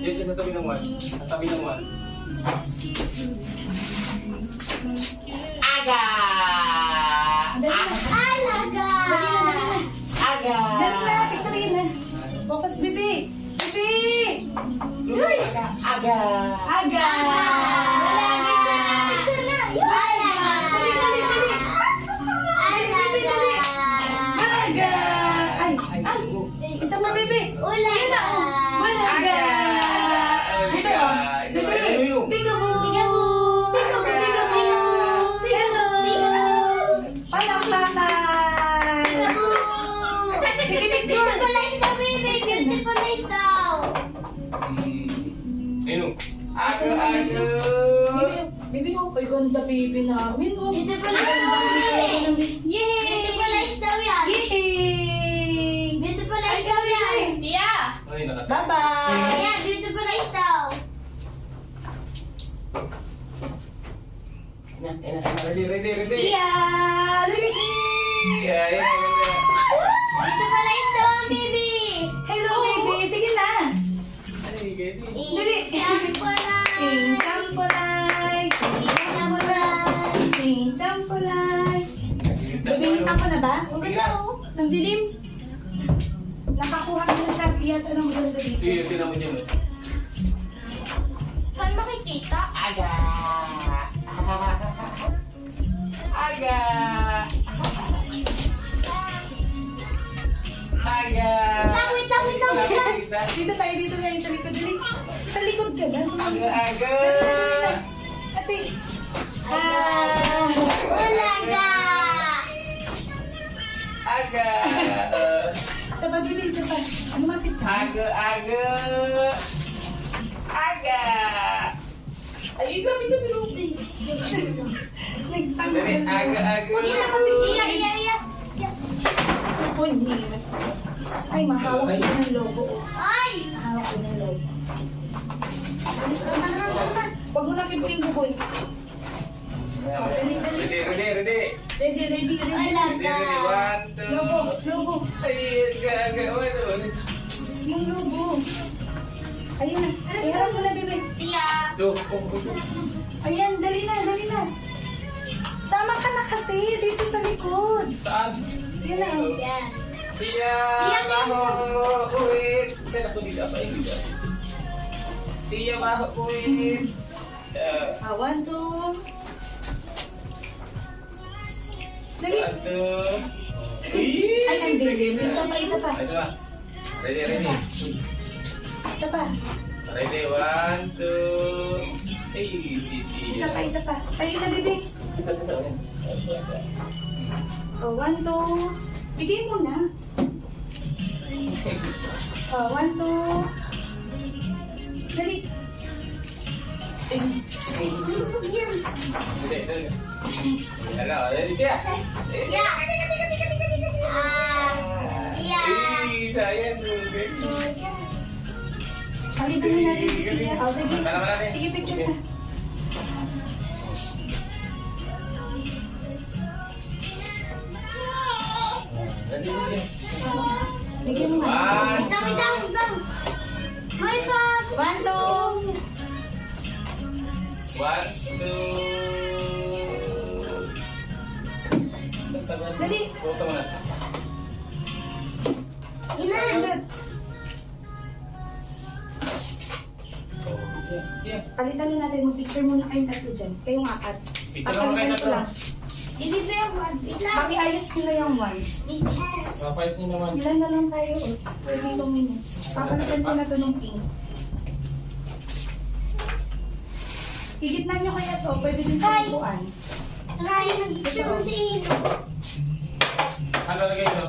Yes, sa tabi ng one. Sa tabi ng one. Aga! Alaga! Aga! Dali na, picturein na. Focus, Bibi. Bibi! Aga! Aga! Picture na! Dali, dali, dali. Aga! Ay, ay. Isang pa, Bibi. Ulaga! Aga! Dito, oh. Bibi. Peekaboo! Hello! Palakpakan! Beautiful eyes daw, baby! Beautiful eyes daw! Ayun. Aga! Bibi, oh, ay ganda, Bibi namin, oh. Beautiful eyes daw, baby! Yay! Beautiful eyes daw yan! Yay! Beautiful eyes daw yan! Tia! Ay, nakatabi. Bye-bye! Ayan, beautiful eyes daw! Ready. Yeah! Luigi! Ayan. Beautiful eyes daw, baby! Hello, baby! Sige na! Dali. Sing champolay! Sing champolay! Baby, isang ko na ba? Ang dilim. Nakakuha ko na siya. Iyan, anong ganda dito? Tingnan mo dyan. Saan makikita? Aga! Aga! Aga! Wait lang. Dito tayo, dito tayo sa likod. Dali. Sa likod ka na. Aga! Ate. Ulaga! Aga! Sa pag-ibig, sa pag. Ano mapit ka? Aga! Ay, ikaw, ito. Nagtanggal. Aga! Hindi na kasi. Iya. Suko, hindi. Ay, mahawak ko ng logo. Ay! Mahawak ko ng logo. Huwag mo na pipuin ko, boy. Ready. Ready. Ulaga! One, two. Logo. Ay, aga. Yung logo. Ayun na. Iharap mo na, bebe. Tia! Ayan, dali na. Sama ka na kasi. Dito sa likod. Saan? Yan na. Yan. Siya baho uwit. Saan ako dito? Apa yung dito? Siya baho uwit. 1, 2. Dali. Ay, ang dilim. Isa pa. Ready. Isa pa. Ready, one, two. Hey, Isa pa. Ayun na, bebe. Oh, 1, 2. Bigay mo na. Oh, 1, 2. Dali. Hello, ready siya? Ya! Iya! Sayang. Palitan na natin si Sia. Oh, sige. Mana natin? Sige, picture na. Ready. Bigyan mo nga. One, Wait lang. May pa! 1, 2. one, two. Dali. Buksan mo na. Inan! Siya. Palitan na natin. Mag-picture muna kayong tatlo dyan. Kayong apat. Picture mo kayo Papalitan na ko to. lang. Delete na yung one. Wait lang. Pakiayos ko na yung one. Papayos niyo naman. Ilan na lang tayo? 32 minutes. Papalitan ko na to ng pink. Higitnan nyo kaya to. Pwede din pagpuan. Ryan, nag-picture mo si Ino. Ano lagay ito?